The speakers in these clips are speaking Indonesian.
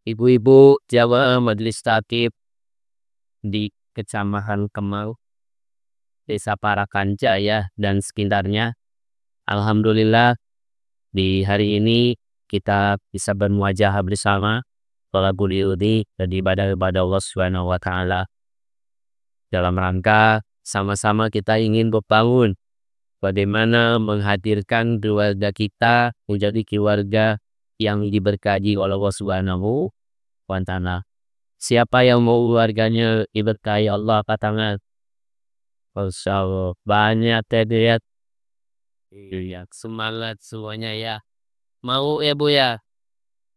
Ibu-ibu jamaah majelis takib di Kecamatan Kemau, Desa Parakan Jaya dan sekitarnya. Alhamdulillah di hari ini kita bisa bermuajah bersama thalabul ilmi dan ibadah-ibadah Allah Subhanahu wa taala. Dalam rangka sama-sama kita ingin membangun bagaimana menghadirkan keluarga kita menjadi keluarga yang diberkahi oleh Allah Subhanahu wa taala. Siapa yang mau keluarganya diberkahi Allah, angkat tangan. Masya Allah, banyak tadi ya. Iya, semangat semuanya ya. Mau ya Bu ya?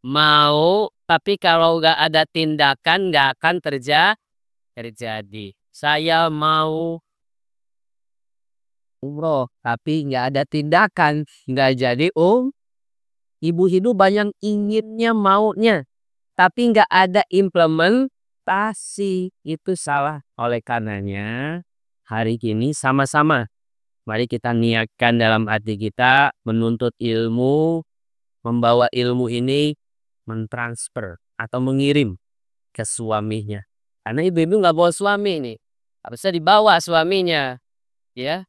Mau, tapi kalau nggak ada tindakan nggak akan terjadi. Saya mau umroh, tapi nggak ada tindakan, nggak jadi. Ibu-ibu banyak inginnya, maunya, tapi nggak ada implementasi. Itu salah. Oleh karenanya, hari ini sama-sama mari kita niatkan dalam hati kita menuntut ilmu, membawa ilmu ini mentransfer atau mengirim ke suaminya. Karena ibu-ibu nggak bawa suami nih, harusnya dibawa suaminya, ya,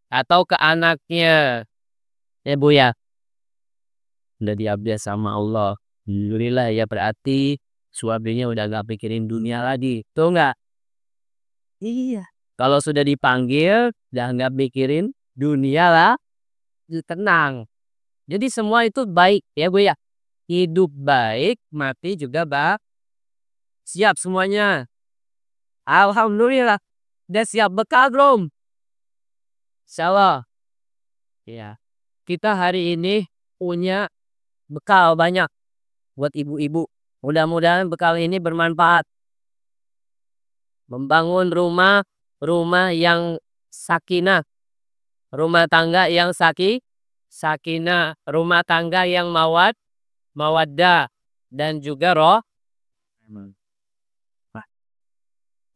atau ke anaknya. Ya Bu ya, udah diabdi sama Allah. Alhamdulillah ya, berarti suaminya udah gak pikirin dunia lagi. Tuh nggak? Iya. Kalau sudah dipanggil, udah nggak pikirin dunia lah, tenang. Jadi semua itu baik ya Bu ya. Hidup baik, mati juga baik. Siap semuanya. Alhamdulillah. Udah siap bekal belum? Insyaallah. Ya. Kita hari ini punya bekal banyak buat ibu-ibu. Mudah-mudahan bekal ini bermanfaat. Membangun rumah yang sakinah. Rumah tangga yang sakinah. Rumah tangga yang mawaddah. Dan juga roh.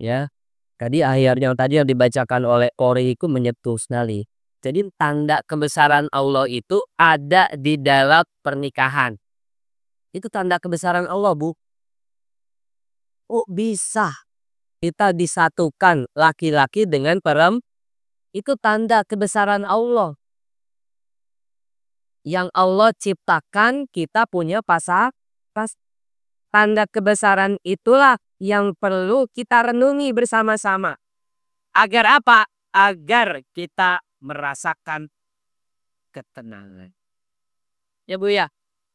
Ya. Tadi ayat yang dibacakan oleh Ori itu menyentuh sekali. Jadi tanda kebesaran Allah itu ada di dalam pernikahan. Itu tanda kebesaran Allah, Bu. Oh, bisa kita disatukan laki-laki dengan perempuan. Itu tanda kebesaran Allah. Yang Allah ciptakan kita punya pas. Tanda kebesaran itulah yang perlu kita renungi bersama-sama. Agar apa? Agar kita merasakan ketenangan. Ya Bu ya.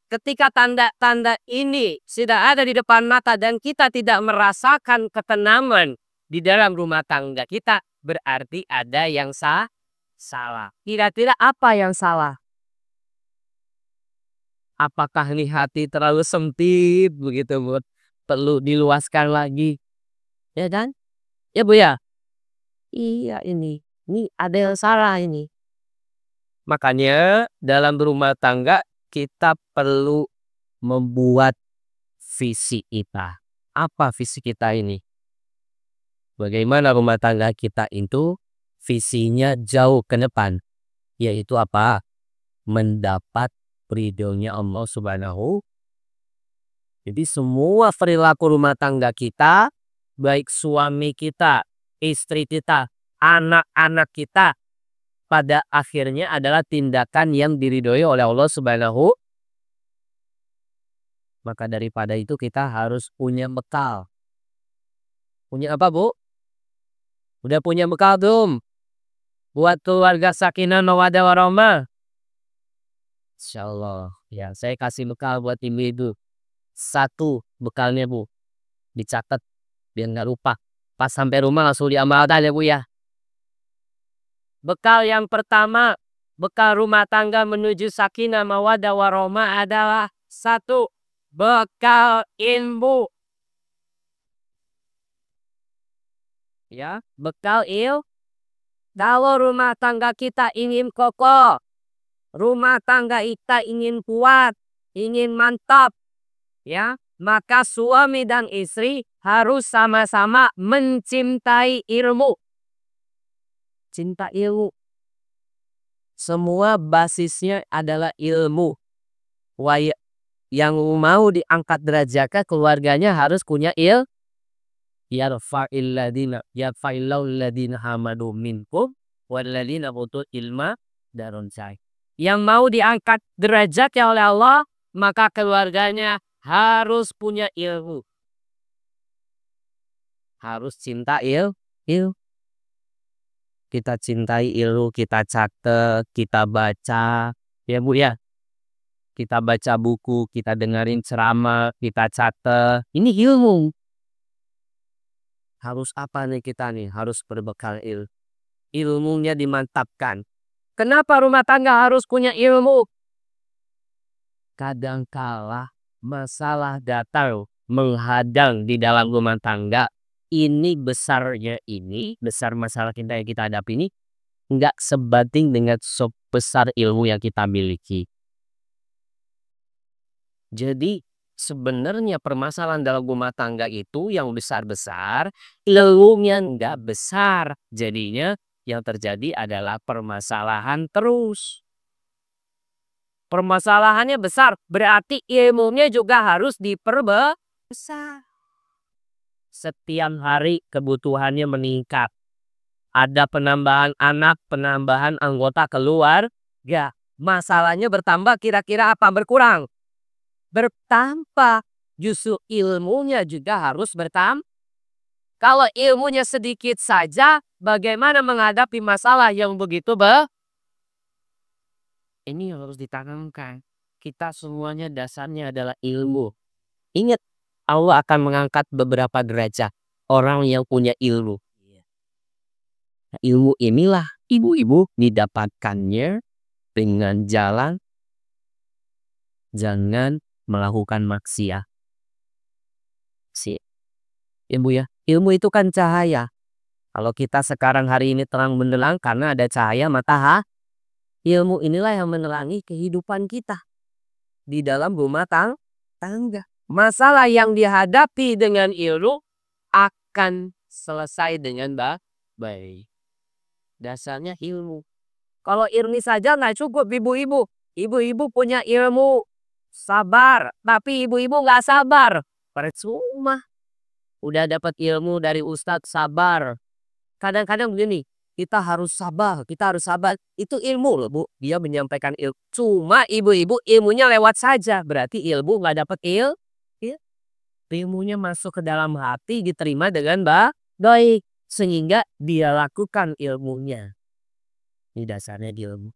Ketika tanda-tanda ini sudah ada di depan mata dan kita tidak merasakan ketenangan di dalam rumah tangga kita, berarti ada yang salah. Kira-kira apa yang salah? Apakah ini hati terlalu sempit begitu Bu? Perlu diluaskan lagi. Ya kan? Ya Bu ya? Iya ini. Ini ada yang salah ini. Makanya dalam rumah tangga kita perlu membuat visi kita. Apa visi kita ini? Bagaimana rumah tangga kita itu visinya jauh ke depan. Yaitu apa? Mendapat ridhonya Allah Subhanahu. Jadi semua perilaku rumah tangga kita, baik suami kita, istri kita, anak-anak kita, pada akhirnya adalah tindakan yang diridhoi oleh Allah Subhanahu. Maka daripada itu kita harus punya bekal. Punya apa Bu? Udah punya bekal belum? Buat keluarga sakinah mawaddah warahmah. Insyaallah. Ya, saya kasih bekal buat ibu itu. Satu bekalnya Bu. Dicatat biar nggak lupa. Pas sampai rumah langsung diamalkan ya Bu ya. Bekal yang pertama, bekal rumah tangga menuju sakinah mawaddah warahmah adalah satu, bekal ilmu. Ya, bekal kalau rumah tangga kita ingin kokoh, rumah tangga kita ingin kuat, ingin mantap, ya, maka suami dan istri harus sama-sama mencintai ilmu. Cinta ilmu. Semua basisnya adalah ilmu. Yang mau diangkat derajatnya keluarganya harus punya yarfa'illahu alladziina amanu minkum walladziina utul ilma darajat. Yang mau diangkat derajatnya oleh Allah, maka keluarganya harus punya ilmu. Harus cinta ilmu. Kita cintai ilmu, kita catat, kita baca, ya Bu ya. Kita baca buku, kita dengerin ceramah, kita catat. Ini ilmu. Harus apa nih kita nih? Harus berbekal ilmu. Ilmunya dimantapkan. Kenapa rumah tangga harus punya ilmu? Kadangkala masalah datang menghadang di dalam rumah tangga. Ini besarnya ini, besar masalah kita yang kita hadapi ini, nggak sebanding dengan sebesar ilmu yang kita miliki. Jadi sebenarnya permasalahan dalam rumah tangga itu yang besar-besar, ilmunya nggak besar. Jadinya yang terjadi adalah permasalahan terus. Permasalahannya besar, berarti ilmunya juga harus diperbesar. Setiap hari kebutuhannya meningkat. Ada penambahan anak, penambahan anggota keluarga. Masalahnya bertambah, kira-kira apa berkurang? Bertambah. Justru ilmunya juga harus bertambah. Kalau ilmunya sedikit saja, bagaimana menghadapi masalah yang begitu Ini yang harus ditanamkan. Kita semuanya dasarnya adalah ilmu. Ingat, Allah akan mengangkat beberapa derajat orang yang punya ilmu. Nah, ilmu inilah ibu-ibu didapatkannya dengan jalan jangan melakukan maksiat. Ibu ya, ilmu itu kan cahaya. Kalau kita sekarang hari ini terang benderang karena ada cahaya matahari. Ilmu inilah yang menerangi kehidupan kita di dalam rumah tangga. Masalah yang dihadapi dengan ilmu akan selesai dengan baik. Dasarnya ilmu. Kalau ilmu saja nggak cukup ibu-ibu. Ibu-ibu punya ilmu sabar, tapi ibu-ibu nggak sabar. Percuma. Udah dapat ilmu dari ustadz sabar. Kadang-kadang begini, kita harus sabar, kita harus sabar. Itu ilmu loh Bu. Dia menyampaikan ilmu. Cuma ibu-ibu ilmunya lewat saja. Berarti ilmu nggak dapat ilmunya masuk ke dalam hati, diterima dengan baik. Sehingga dia lakukan ilmunya. Ini dasarnya ilmu.